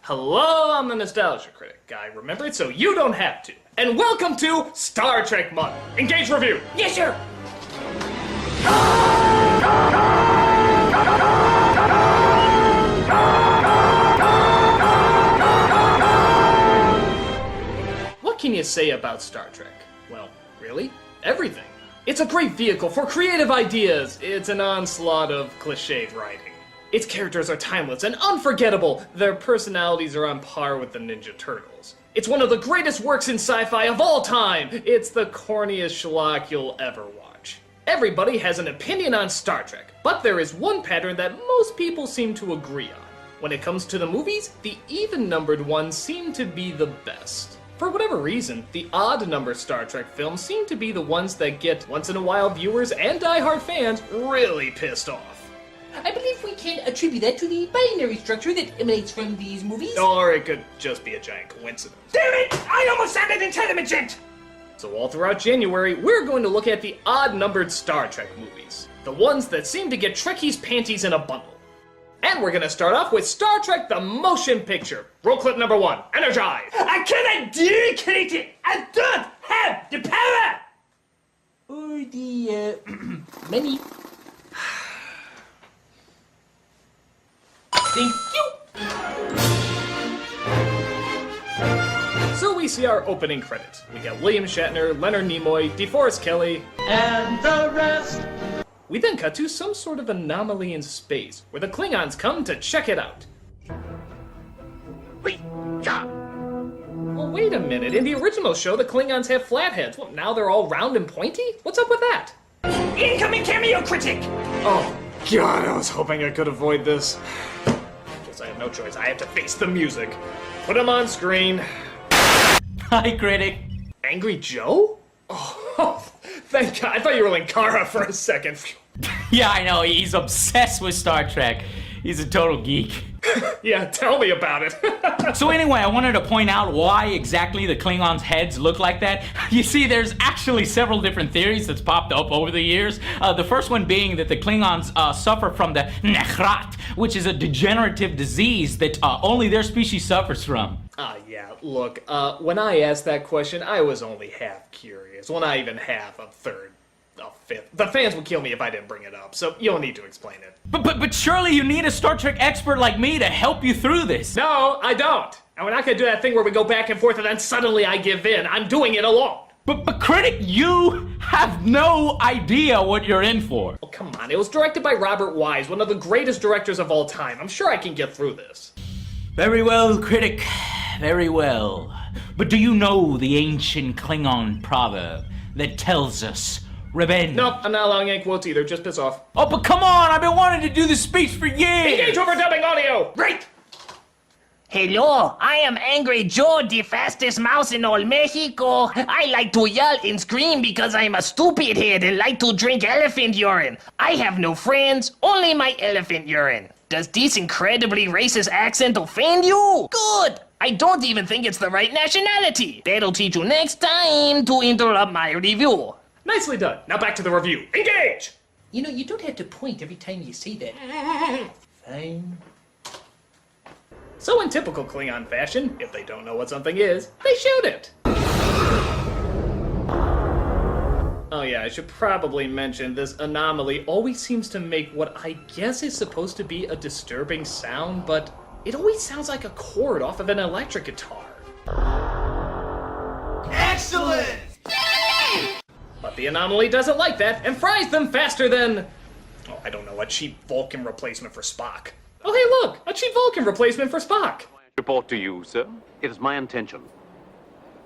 Hello, I'm the Nostalgia Critic. I remember it so you don't have to. And welcome to Star Trek Month. Engage review. Yes, sir. What can you say about Star Trek? Well, really? Everything. It's a great vehicle for creative ideas. It's an onslaught of cliched writing. Its characters are timeless and unforgettable. Their personalities are on par with the Ninja Turtles. It's one of the greatest works in sci-fi of all time. It's the corniest schlock you'll ever watch. Everybody has an opinion on Star Trek, but there is one pattern that most people seem to agree on. When it comes to the movies, the even-numbered ones seem to be the best. For whatever reason, the odd-numbered Star Trek films seem to be the ones that get once-in-a-while viewers and die-hard fans really pissed off. I believe we can attribute that to the binary structure that emanates from these movies. Or it could just be a giant coincidence. Damn it! I almost sounded intelligent! So all throughout January, we're going to look at the odd-numbered Star Trek movies. The ones that seem to get Trekkies' panties in a bundle. And we're going to start off with Star Trek the Motion Picture. Roll clip number 1. Energize! I cannot do it, Critic! I don't have the power! Or the, money. Thank you! So we see our opening credits. We got William Shatner, Leonard Nimoy, DeForest Kelley, And the rest! We then cut to some sort of anomaly in space, where the Klingons come to check it out. Well, wait a minute. In the original show, the Klingons have flat heads. Well, now they're all round and pointy? What's up with that? Incoming cameo, Critic! Oh, God, I was hoping I could avoid this. Guess I have no choice. I have to face the music. Put him on screen. Hi, Critic. Angry Joe? Oh, thank God. I thought you were Linkara for a second. Yeah, I know, he's obsessed with Star Trek. He's a total geek. Yeah, tell me about it. So anyway, I wanted to point out why exactly the Klingons' heads look like that. You see, there's actually several different theories that's popped up over the years. The first one being that the Klingons suffer from the Nechrat, which is a degenerative disease that only their species suffers from. Yeah, look, when I asked that question, I was only half curious. Well, not even half, a third, a fifth. The fans would kill me if I didn't bring it up, so you don't need to explain it. But surely you need a Star Trek expert like me to help you through this. No, I don't. And we're not gonna do that thing where we go back and forth and then suddenly I give in. I'm doing it alone. But Critic, you have no idea what you're in for. Oh, come on. It was directed by Robert Wise, one of the greatest directors of all time. I'm sure I can get through this. Very well, Critic. Very well. But do you know the ancient Klingon proverb that tells us revenge? Nope, I'm not allowing any quotes either. Just piss off. Oh, but come on! I've been wanting to do this speech for years! Engage overdubbing audio! Right! Hello, I am Angry Joe, the fastest mouse in all Mexico. I like to yell and scream because I'm a stupid head and like to drink elephant urine. I have no friends, only my elephant urine. Does this incredibly racist accent offend you? Good! I don't even think it's the right nationality. That'll teach you next time to interrupt my review. Nicely done. Now back to the review. Engage! You know, you don't have to point every time you say that. Fine. So in typical Klingon fashion, if they don't know what something is, they shoot it. Oh yeah, I should probably mention this anomaly always seems to make what I guess is supposed to be a disturbing sound, but it always sounds like a chord off of an electric guitar. Excellent! But the anomaly doesn't like that and fries them faster than... oh, I don't know, a cheap Vulcan replacement for Spock. Oh hey look, a cheap Vulcan replacement for Spock. Report to you, sir. It is my intention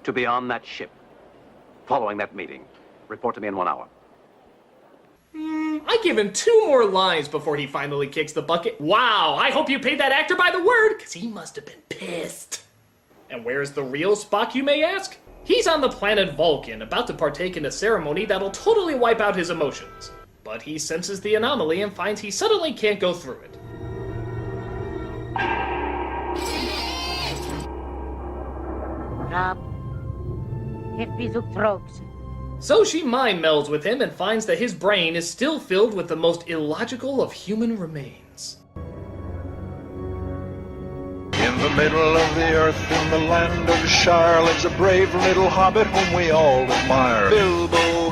to be on that ship following that meeting. Report to me in 1 hour. I give him 2 more lines before he finally kicks the bucket. Wow, I hope you paid that actor by the word, because he must have been pissed. And where's the real Spock, you may ask? He's on the planet Vulcan, about to partake in a ceremony that'll totally wipe out his emotions. But he senses the anomaly and finds he suddenly can't go through it. Rob, happy to drugs. So she mind melds with him and finds that his brain is still filled with the most illogical of human remains. In In the middle of the earth, in the land of Shire, lives a brave little hobbit whom we all admire. Bilbo,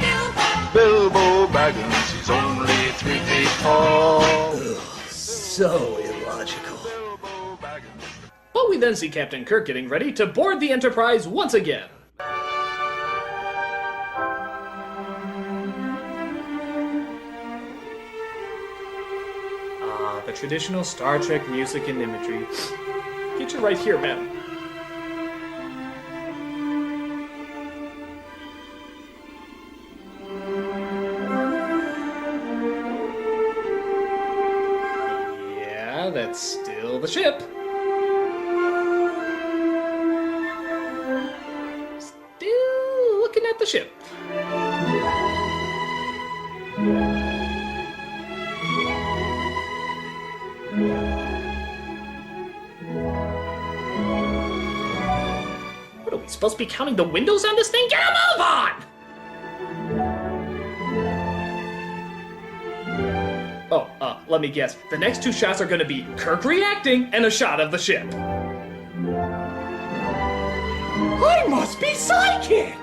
Bilbo Baggins, he's only 3 feet tall. So illogical. But we then see Captain Kirk getting ready to board the Enterprise once again. The traditional Star Trek music and imagery. Get you right here, man. Yeah, that's still the ship. Still looking at the ship. What are we supposed to be counting the windows on this thing? Get a move on! Oh, let me guess. The next 2 shots are gonna be Kirk reacting and a shot of the ship. I must be psychic!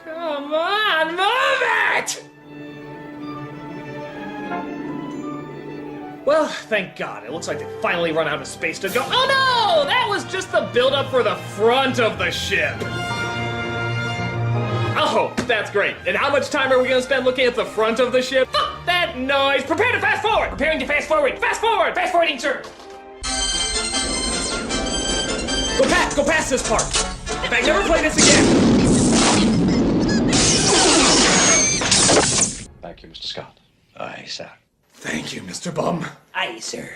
Come on, move it! Well, thank God. It looks like they finally run out of space to go. Oh no! That was just the build-up for the front of the ship. Oh, that's great. And how much time are we gonna spend looking at the front of the ship? Fuck that noise! Prepare to fast forward! Preparing to fast forward! Fast forward! Fast forwarding, sir! Go past this part! In fact, never play this again! Thank you, Mr. Scott. Aye, sir. Thank you, Mr. Bum. Aye, sir.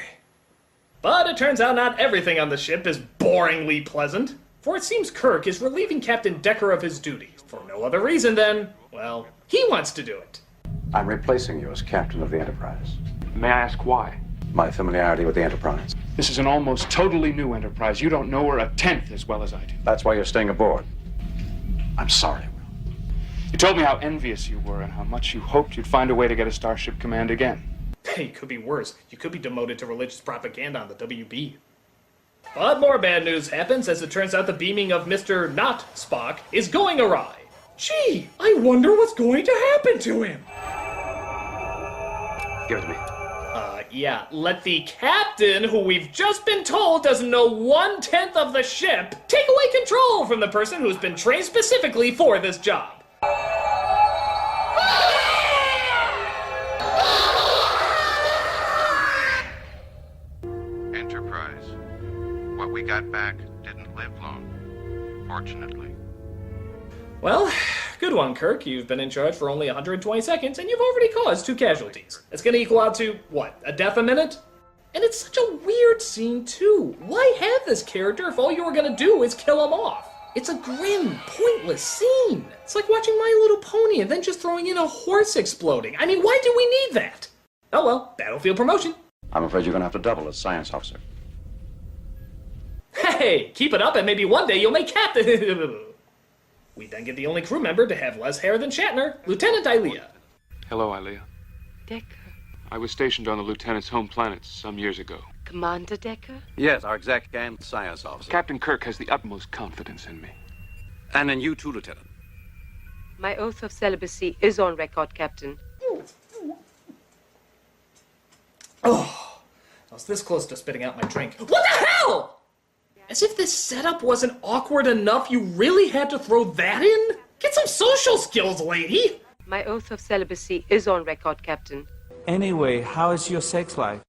But it turns out not everything on the ship is boringly pleasant. For it seems Kirk is relieving Captain Decker of his duties, for no other reason than, well, he wants to do it. I'm replacing you as captain of the Enterprise. May I ask why? My familiarity with the Enterprise. This is an almost totally new Enterprise. You don't know her a tenth as well as I do. That's why you're staying aboard. I'm sorry, Will. You told me how envious you were and how much you hoped you'd find a way to get a Starship Command again. Hey, it could be worse. You could be demoted to religious propaganda on the WB. But more bad news happens as it turns out the beaming of Mr. Not Spock is going awry. Gee, I wonder what's going to happen to him. Give it to me. Yeah, let the captain, who we've just been told doesn't know 1/10 of the ship, take away control from the person who's been trained specifically for this job. Enterprise. What we got back didn't live long, fortunately. Well, good one, Kirk. You've been in charge for only 120 seconds, and you've already caused 2 casualties. It's gonna equal out to, what, a death a minute? And it's such a weird scene, too. Why have this character if all you were gonna do is kill him off? It's a grim, pointless scene. It's like watching My Little Pony and then just throwing in a horse exploding. I mean, why do we need that? Oh well, battlefield promotion. I'm afraid you're going to have to double as science officer. Hey, keep it up and maybe one day you'll make captain. We then get the only crew member to have less hair than Shatner, Lieutenant Ilea. Hello, Ilea. Decker. I was stationed on the lieutenant's home planet some years ago. Commander Decker? Yes, our exec and science officer. Captain Kirk has the utmost confidence in me. And in you too, Lieutenant. My oath of celibacy is on record, Captain. Oh, I was this close to spitting out my drink. What the hell? As if this setup wasn't awkward enough, you really had to throw that in? Get some social skills, lady! My oath of celibacy is on record, Captain. Anyway, how is your sex life?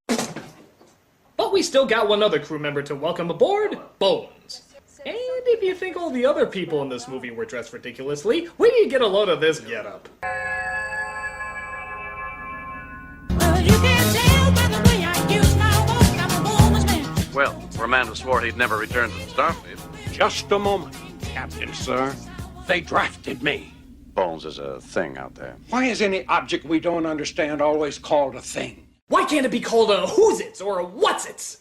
But we still got one other crew member to welcome aboard, Bones. And if you think all the other people in this movie were dressed ridiculously, wait till you get a load of this getup. Well, for a man who swore he'd never return to the Starfleet. Just a moment, Captain, sir. They drafted me. Bones is a thing out there. Why is any object we don't understand always called a thing? Why can't it be called a who's-its or a what's-its?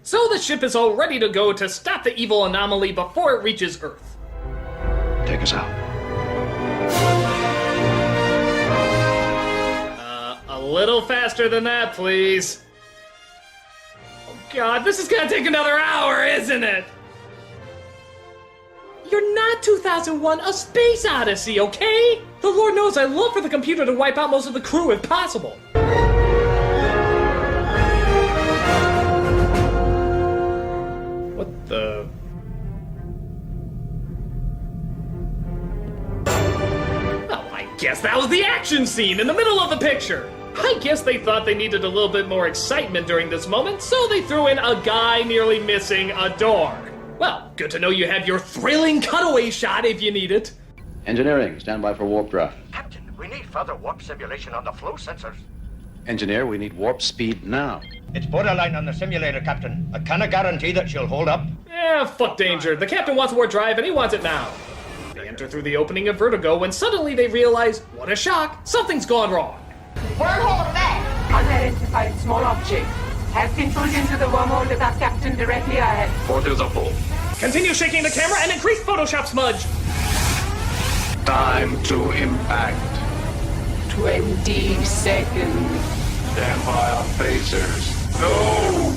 So the ship is all ready to go to stop the evil anomaly before it reaches Earth. Take us out. little faster than that, please. Oh god, this is gonna take another hour, isn't it? You're not 2001: A Space Odyssey, okay? The Lord knows I'd love for the computer to wipe out most of the crew if possible. What the... Well, I guess that was the action scene in the middle of the picture. I guess they thought they needed a little bit more excitement during this moment, so they threw in a guy nearly missing a door. Well, good to know you have your thrilling cutaway shot if you need it. Engineering, stand by for warp drive. Captain, we need further warp simulation on the flow sensors. Engineer, we need warp speed now. It's borderline on the simulator, Captain. I cannot guarantee that she'll hold up. Yeah, fuck danger. The captain wants warp drive and he wants it now. They enter through the opening of Vertigo when suddenly they realize, what a shock, something's gone wrong. Wormhole effect! Unidentified small object. Has intrusion to the wormhole with our captain directly ahead. Port is a full. Continue shaking the camera and increase Photoshop smudge. Time to impact. 20 seconds. Stand by on phasers. No!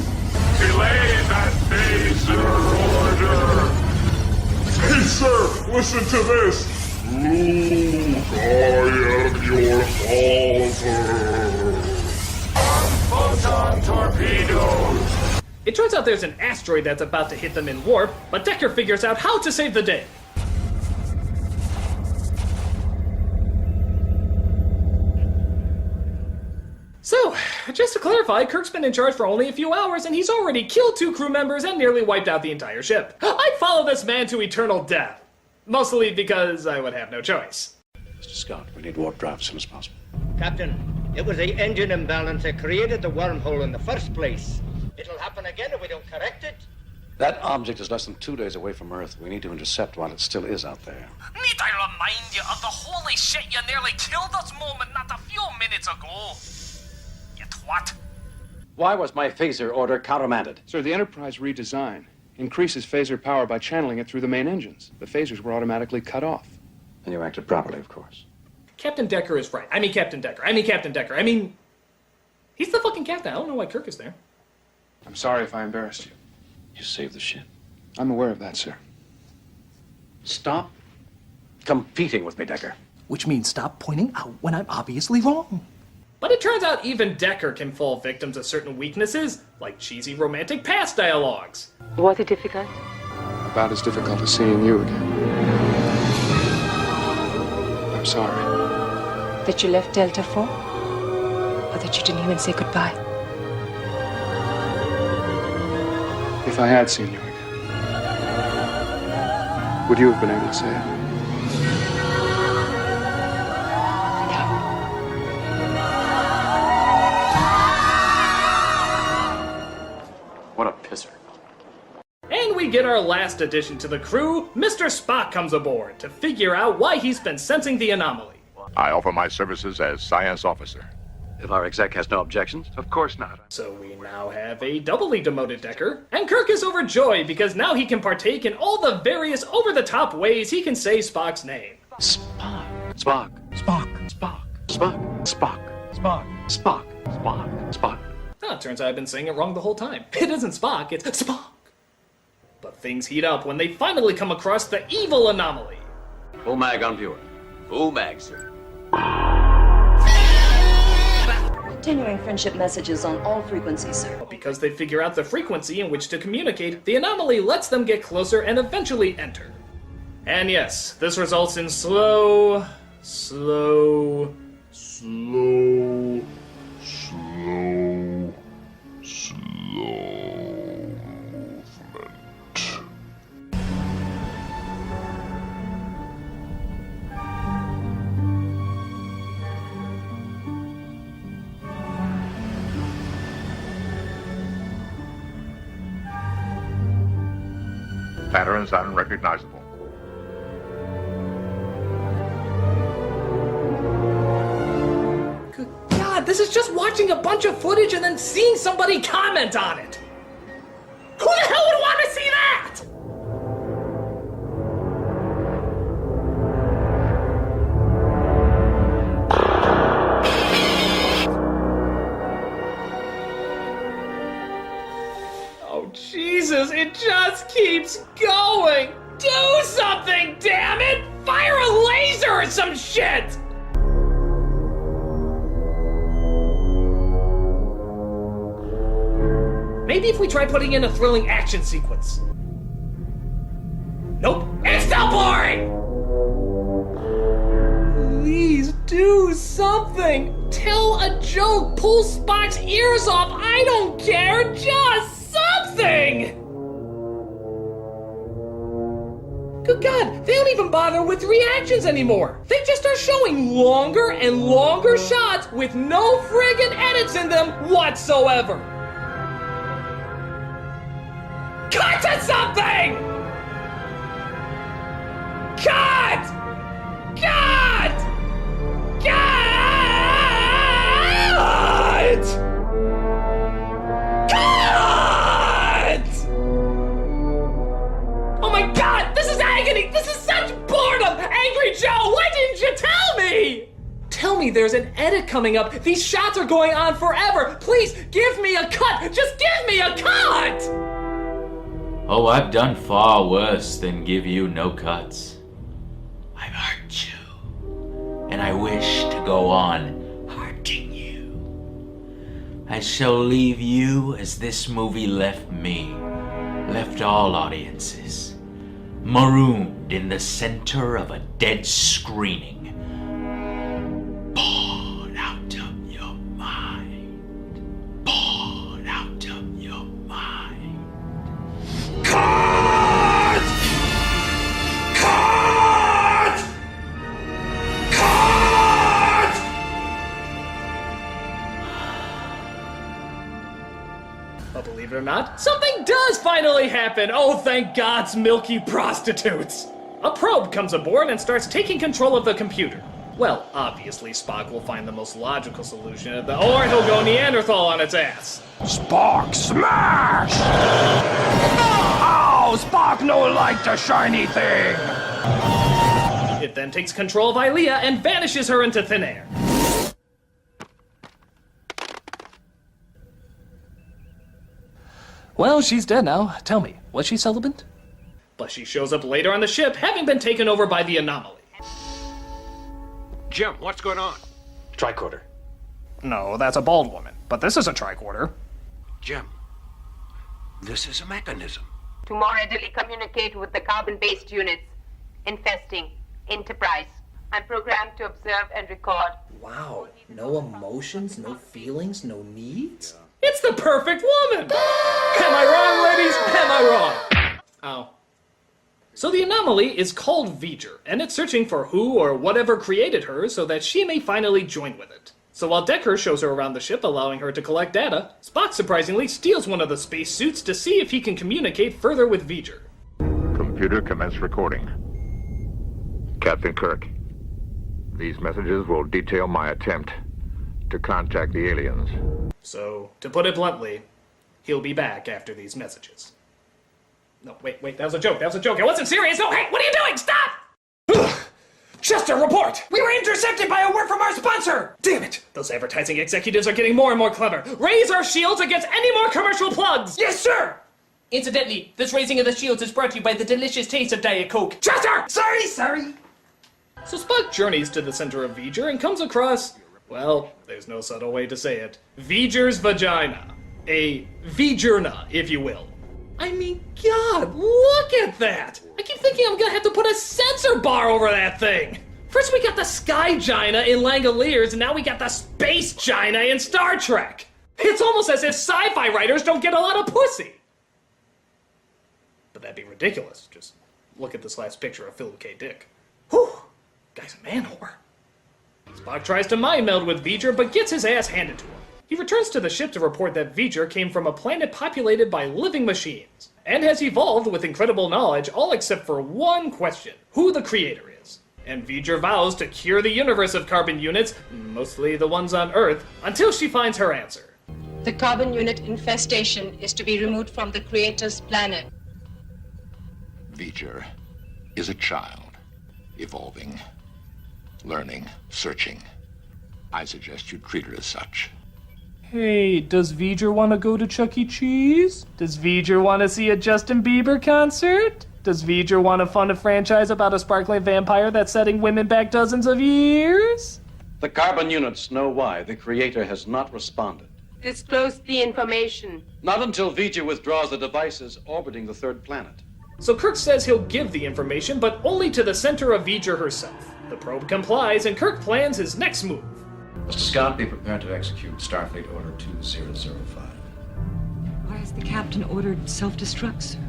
Delay that phaser order! Hey, sir, listen to this. Luke, I am your father. Photon torpedoes! It turns out there's an asteroid that's about to hit them in warp, but Decker figures out how to save the day. So, just to clarify, Kirk's been in charge for only a few hours, and he's already killed 2 crew members and nearly wiped out the entire ship. I'd follow this man to eternal death. Mostly because I would have no choice. Mr. Scott, we need warp drive as soon as possible. Captain, it was the engine imbalance that created the wormhole in the first place. It'll happen again if we don't correct it. That object is less than 2 days away from Earth. We need to intercept while it still is out there. Need I remind you of the holy shit you nearly killed us moment not a few minutes ago? You twat. Why was my phaser order countermanded? Sir, the Enterprise redesign increases phaser power by channeling it through the main engines. The phasers were automatically cut off. And you acted properly, of course. Captain Decker is right. I mean Captain Decker. He's the fucking captain. I don't know why Kirk is there. I'm sorry if I embarrassed you. You saved the ship. I'm aware of that, sir. Stop competing with me, Decker. Which means stop pointing out when I'm obviously wrong. But it turns out even Decker can fall victim to certain weaknesses, like cheesy romantic past dialogues. Was it difficult? About as difficult as seeing you again. I'm sorry. That you left Delta for? Or that you didn't even say goodbye? If I had seen you again, would you have been able to say it? What a pisser. And we get our last addition to the crew. Mr. Spock comes aboard to figure out why he's been sensing the anomaly. I offer my services as science officer. If our exec has no objections? Of course not. So we now have a doubly demoted Decker, and Kirk is overjoyed because now he can partake in all the various over-the-top ways he can say Spock's name. Spock. Spock. Spock. Spock. Spock. Spock. Spock. Spock. Spock. Spock. Ah, turns out I've been saying it wrong the whole time. It isn't Spock, it's Spock. But things heat up when they finally come across the evil anomaly. Full mag on viewer. Full mag, sir. Continuing friendship messages on all frequencies, sir. But because they figure out the frequency in which to communicate, the anomaly lets them get closer and eventually enter. And yes, this results in slow movement. Patterns unrecognizable. Good God, this is just watching a bunch of footage and then seeing somebody comment on it. Who the hell would want to see that? Jesus, it just keeps going! Do something, damn it! Fire a laser or some shit! Maybe if we try putting in a thrilling action sequence. Nope, it's still boring! Please do something! Tell a joke, pull Spock's ears off, I don't care, just something! Good God, they don't even bother with reactions anymore. They just are showing longer and longer shots with no friggin' edits in them whatsoever. Cut to something! Cut! Cut! Cut! Cut! Oh my God, this is agony! This is such boredom! Angry Joe, why didn't you tell me? Tell me there's an edit coming up. These shots are going on forever. Please, give me a cut. Just give me a cut! Oh, I've done far worse than give you no cuts. I've hurt you, and I wish to go on hurting you. I shall leave you as this movie left me, left all audiences, marooned in the center of a dead screening. Bored out of your mind. Bored out of your mind. Cut! Cut! Cut! But believe it or not, something does finally happen! Oh, thank God's milky prostitutes! A probe comes aboard and starts taking control of the computer. Well, obviously Spock will find the most logical solution, or he'll go Neanderthal on its ass. Spock smash! Oh, Spock no like the shiny thing! It then takes control of Ilea and vanishes her into thin air. Well, she's dead now. Tell me, was she celibate? But she shows up later on the ship, having been taken over by the anomaly. Jim, what's going on? Tricorder. No, that's a bald woman. But this is a tricorder. Jim, this is a mechanism. To more readily communicate with the carbon-based units. Infesting. Enterprise. I'm programmed to observe and record. Wow, no emotions, no feelings, no needs? It's the perfect woman! Am I wrong, ladies? Am I wrong? Oh. So the anomaly is called V'ger, and it's searching for who or whatever created her so that she may finally join with it. So while Decker shows her around the ship, allowing her to collect data, Spock surprisingly steals one of the spacesuits to see if he can communicate further with V'ger. Computer, commence recording. Captain Kirk, these messages will detail my attempt to contact the aliens. So, to put it bluntly, he'll be back after these messages. No, wait, that was a joke, I wasn't serious! No, hey, what are you doing? Stop! Just a report! We were intercepted by a work from our sponsor! Damn it! Those advertising executives are getting more and more clever. Raise our shields against any more commercial plugs! Yes, sir! Incidentally, this raising of the shields is brought to you by the delicious taste of Diet Coke. Chester! Sorry! So Spock journeys to the center of V'ger and comes across, well, there's no subtle way to say it, V'ger's vagina. A V'gerna, if you will. I mean, God, look at that! I keep thinking I'm gonna have to put a sensor bar over that thing! First we got the Sky Gina in Langoliers, and now we got the Space Gina in Star Trek! It's almost as if sci-fi writers don't get a lot of pussy! But that'd be ridiculous. Just look at this last picture of Philip K. Dick. Whew! Guy's a man whore. Spock tries to mind meld with V'ger, but gets his ass handed to him. He returns to the ship to report that V'ger came from a planet populated by living machines, and has evolved with incredible knowledge, all except for one question: who the creator is. And V'ger vows to cure the universe of carbon units, mostly the ones on Earth, until she finds her answer. The carbon unit infestation is to be removed from the Creator's planet. V'ger is a child, evolving, learning, searching. I suggest you treat her as such. Hey, does V'ger want to go to Chuck E. Cheese? Does V'ger want to see a Justin Bieber concert? Does V'ger want to fund a franchise about a sparkling vampire that's setting women back dozens of years? The carbon units know why the Creator has not responded. Disclose the information. Not until V'ger withdraws the devices orbiting the third planet. So Kirk says he'll give the information, but only to the center of V'ger herself. The probe complies, and Kirk plans his next move. Mr. Scott, be prepared to execute Starfleet Order 2005. Why has the captain ordered self-destruct, sir?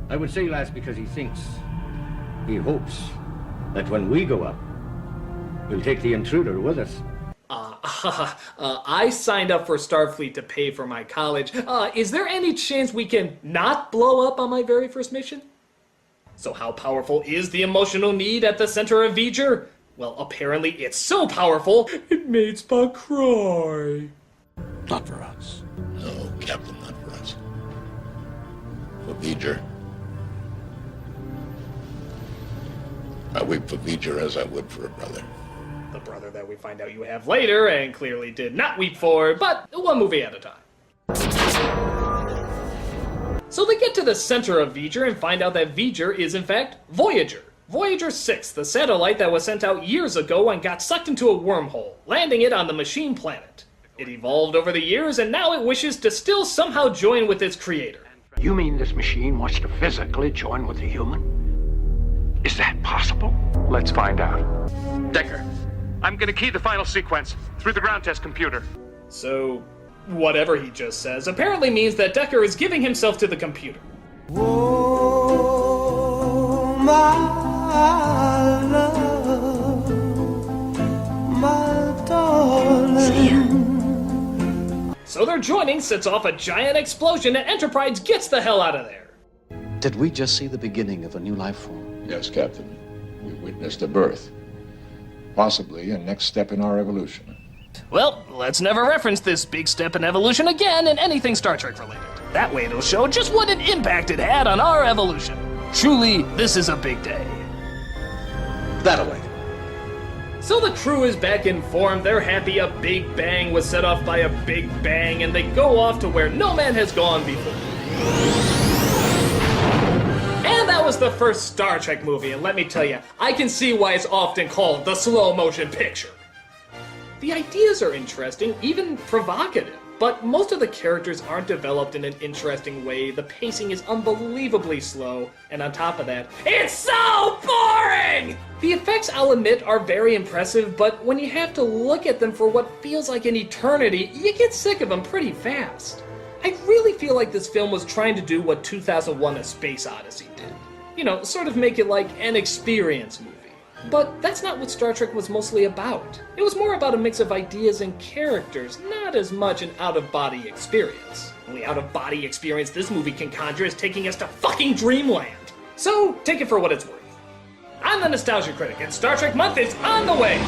I would say that's because he thinks, he hopes, that when we go up, we'll take the intruder with us. I signed up for Starfleet to pay for my college. Is there any chance we can not blow up on my very first mission? So how powerful is the emotional need at the center of V'ger? Well, apparently it's so powerful, it made Spock cry. Not for us. No, Captain, not for us. For V'ger. I weep for V'ger as I would for a brother. The brother that we find out you have later, and clearly did not weep for, but one movie at a time. So they get to the center of V'ger and find out that V'ger is in fact Voyager. Voyager 6, the satellite that was sent out years ago and got sucked into a wormhole, landing it on the machine planet. It evolved over the years, and now it wishes to still somehow join with its creator. You mean this machine wants to physically join with a human? Is that possible? Let's find out. Decker, I'm gonna key the final sequence through the ground test computer. So, whatever he just says apparently means that Decker is giving himself to the computer. Oh, my love, my darling. So their joining sets off a giant explosion and Enterprise gets the hell out of there. Did we just see the beginning of a new life form? Yes, Captain. We witnessed a birth. Possibly a next step in our evolution. Well, let's never reference this big step in evolution again in anything Star Trek related. That way it'll show just what an impact it had on our evolution. Truly, this is a big day. That-a-way. So the crew is back in form, they're happy a big bang was set off by a big bang, and they go off to where no man has gone before. And that was the first Star Trek movie, and let me tell you, I can see why it's often called the slow motion picture. The ideas are interesting, even provocative, but most of the characters aren't developed in an interesting way, the pacing is unbelievably slow, and on top of that, it's so boring! The effects, I'll admit, are very impressive, but when you have to look at them for what feels like an eternity, you get sick of them pretty fast. I really feel like this film was trying to do what 2001: A Space Odyssey did. You know, sort of make it like an experience movie. But that's not what Star Trek was mostly about. It was more about a mix of ideas and characters, not as much an out-of-body experience. The only out-of-body experience this movie can conjure is taking us to fucking dreamland. So, take it for what it's worth. I'm the Nostalgia Critic, and Star Trek Month is on the way!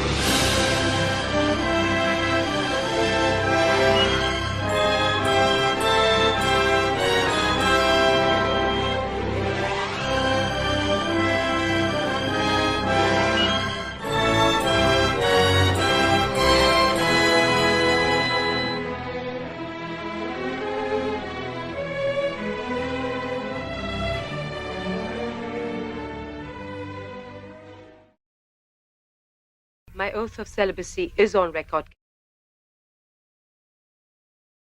My oath of celibacy is on record.